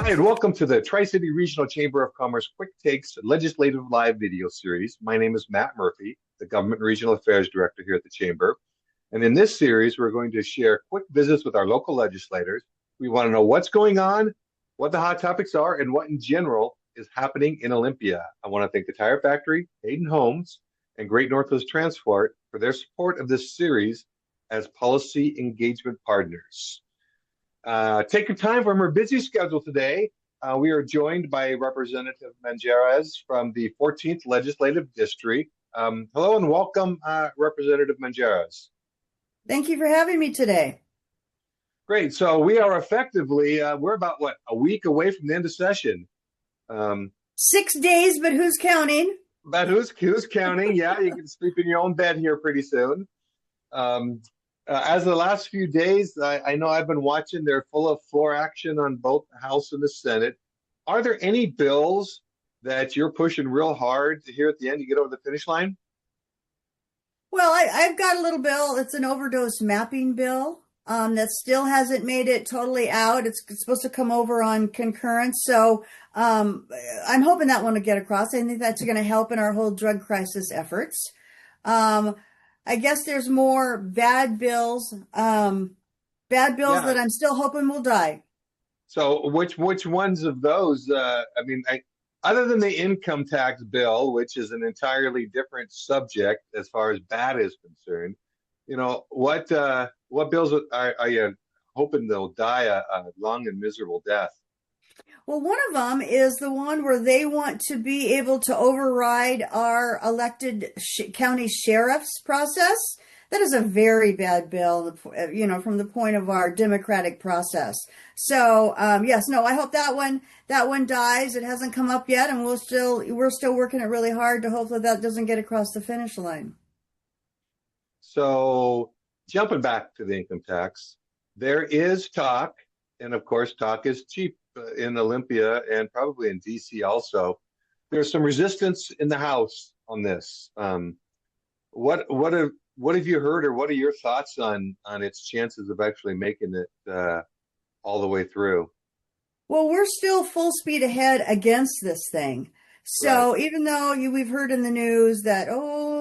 Hi, and welcome to the Tri-City Regional Chamber of Commerce Quick Takes Legislative Live video series. My name is Matt Murphy, the Government and Regional Affairs Director here at the Chamber. And in this series, we're going to share quick visits with our local legislators. We want to know what's going on, what the hot topics are, and what in general is happening in Olympia. I want to thank the Tire Factory, Hayden Homes, and Great Northwest Transport for their support of this series as policy engagement partners. Taking time from our busy schedule today, we are joined by Representative Manjarrez from the 14th Legislative District. Hello and welcome, Representative Manjarrez. Thank you for having me today. Great. So we are effectively, we're about, a week away from the end of session. 6 days, but who's counting? But who's counting? Yeah, you can sleep in your own bed here pretty soon. As of the last few days, I know I've been watching, they're full of floor action on both the House and the Senate. Are there any bills that you're pushing real hard to here at the end to get over the finish line? Well, I've got a little bill. It's an overdose mapping bill that still hasn't made it totally out. It's supposed to come over on concurrence. So I'm hoping that one will get across. I think that's going to help in our whole drug crisis efforts. I guess there's more bad bills that I'm still hoping will die. So which ones of those? Other than the income tax bill, which is an entirely different subject as far as bad is concerned, what bills are you hoping they'll die a long and miserable death? Well, one of them is the one where they want to be able to override our elected county sheriff's process. That is a very bad bill, from the point of our democratic process. So, I hope that one dies. It hasn't come up yet, and we're still working it really hard to hope that doesn't get across the finish line. So, jumping back to the income tax, there is talk, and of course, talk is cheap in Olympia and probably in DC also. There's some resistance in the House on this. What have you heard, or what are your thoughts on its chances of actually making it all the way through? Well, we're still full speed ahead against this thing. So Right. even though we've heard in the news that,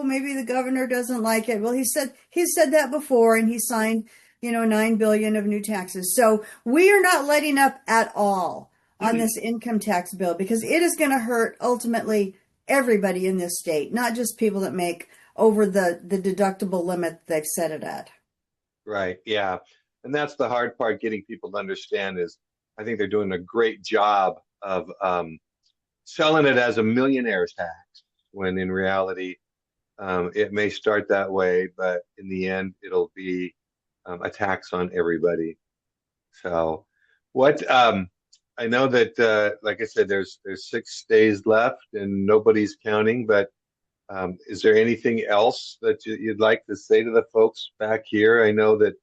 maybe the governor doesn't like it. Well, he's said that before, and he signed, $9 billion of new taxes. So we are not letting up at all on this income tax bill, because it is going to hurt ultimately everybody in this state, not just people that make over the deductible limit they've set it at. Right. Yeah. And that's the hard part, getting people to understand is I think they're doing a great job of selling it as a millionaire's tax, when in reality, it may start that way, but in the end, it'll be a tax on everybody. So I know that, like I said, there's 6 days left and nobody's counting, but is there anything else that you'd like to say to the folks back here? I know that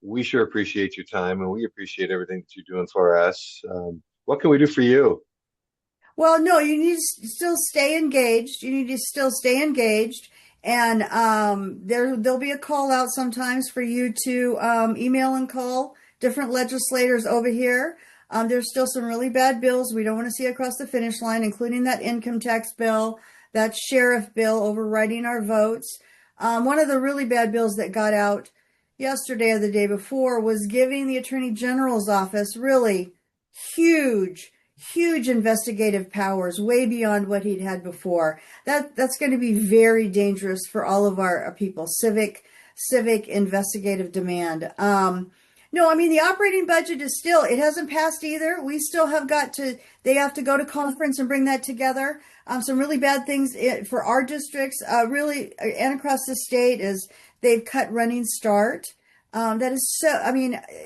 we sure appreciate your time, and we appreciate everything that you're doing for us. What can we do for you? Well, no, you need to still stay engaged. And there'll be a call out sometimes for you to email and call different legislators over here. There's still some really bad bills we don't want to see across the finish line, including that income tax bill, that sheriff bill overriding our votes. One of the really bad bills that got out yesterday or the day before was giving the Attorney General's office really huge investigative powers, way beyond what he'd had before. That's going to be very dangerous for all of our people. Civic investigative demand. The operating budget is still, it hasn't passed either. We still they have to go to conference and bring that together. Some really bad things for our districts, really, and across the state, is they've cut Running Start. That is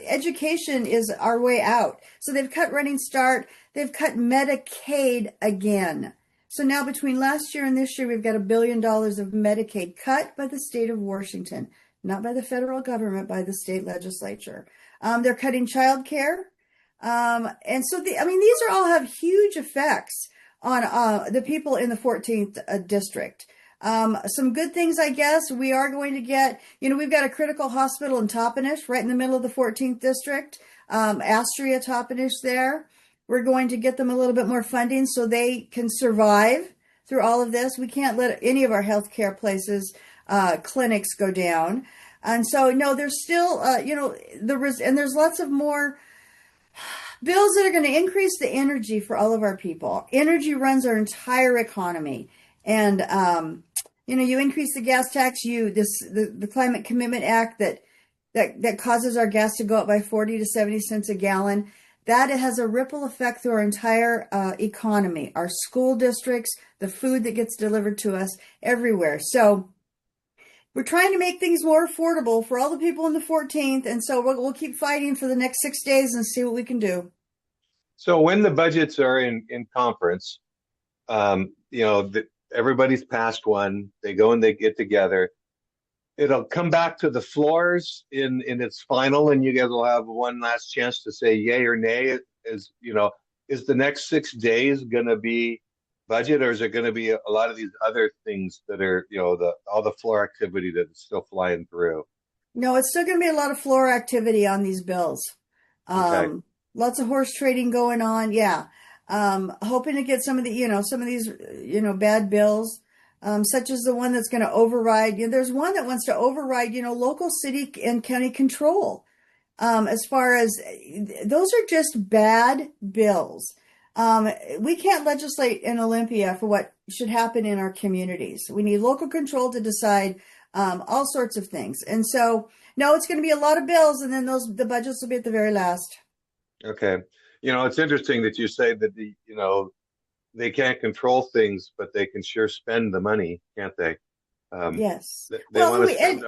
education is our way out. So they've cut Running Start. They've cut Medicaid again. So now between last year and this year, we've got $1 billion of Medicaid cut by the state of Washington, not by the federal government, by the state legislature. They're cutting child care. And so these all have huge effects on the people in the 14th district. Some good things, I guess. We are going to get, we've got a critical hospital in Toppenish, right in the middle of the 14th district. Astria Toppenish there. We're going to get them a little bit more funding so they can survive through all of this. We can't let any of our healthcare places, clinics go down. And so, no, there's still, and there's lots of more bills that are going to increase the energy for all of our people. Energy runs our entire economy. And, you increase the gas tax, the Climate Commitment Act that causes our gas to go up by 40 to 70 cents a gallon. That has a ripple effect through our entire economy, our school districts, the food that gets delivered to us everywhere. So we're trying to make things more affordable for all the people in the 14th. And so we'll keep fighting for the next 6 days and see what we can do. So when the budgets are in conference, everybody's passed one. They go and they get together. It'll come back to the floors in its final, and you guys will have one last chance to say yay or nay. Is the next 6 days going to be budget, or is it going to be a lot of these other things that are, all the floor activity that's still flying through? No, it's still going to be a lot of floor activity on these bills. Okay. Lots of horse trading going on. Yeah. Hoping to get some of these, bad bills. Such as the one that's going to override. There's one that wants to override, local city and county control. As far as those are just bad bills. We can't legislate in Olympia for what should happen in our communities. We need local control to decide all sorts of things. And so, no, it's going to be a lot of bills, and then the budgets will be at the very last. Okay. It's interesting that you say that they can't control things, but they can sure spend the money, can't they? Yes. They want to spend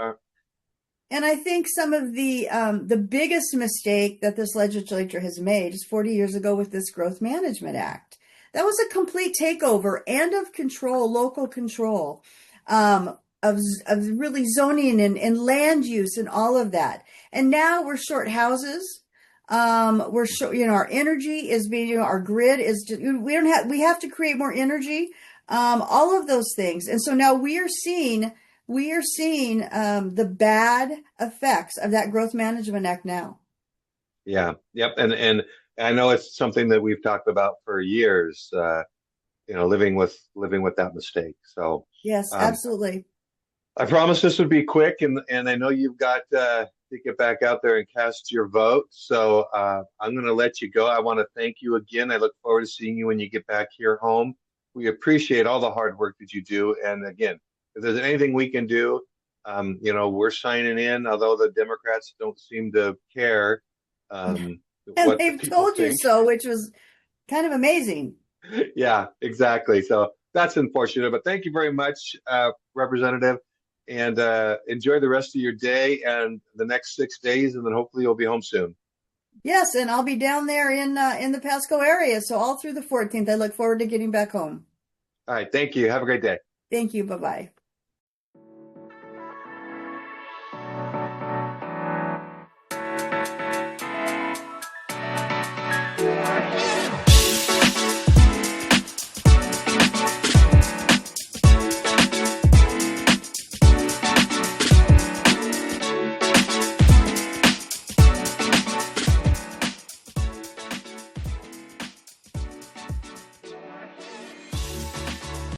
and I think some of the biggest mistake that this legislature has made is 40 years ago with this Growth Management Act. That was a complete takeover and of control, local control, of really zoning and land use and all of that. And now we're short houses. We're short, our energy is being, our grid is just, we have to create more energy, all of those things. And so now we are seeing the bad effects of that Growth Management Act now. Yeah. Yep. And I know it's something that we've talked about for years, living with that mistake. So yes, absolutely. I promised this would be quick, and I know you've got to get back out there and cast your vote. So I'm going to let you go. I want to thank you again. I look forward to seeing you when you get back here home. We appreciate all the hard work that you do. And again, if there's anything we can do, we're signing in, although the Democrats don't seem to care. And What they've the told you think. so, which was kind of amazing. Yeah, exactly. So that's unfortunate, but thank you very much, Representative. And enjoy the rest of your day and the next 6 days, and then hopefully you'll be home soon. Yes, and I'll be down there in the Pasco area, so all through the 14th. I look forward to getting back home. All right, thank you. Have a great day. Thank you. Bye-bye.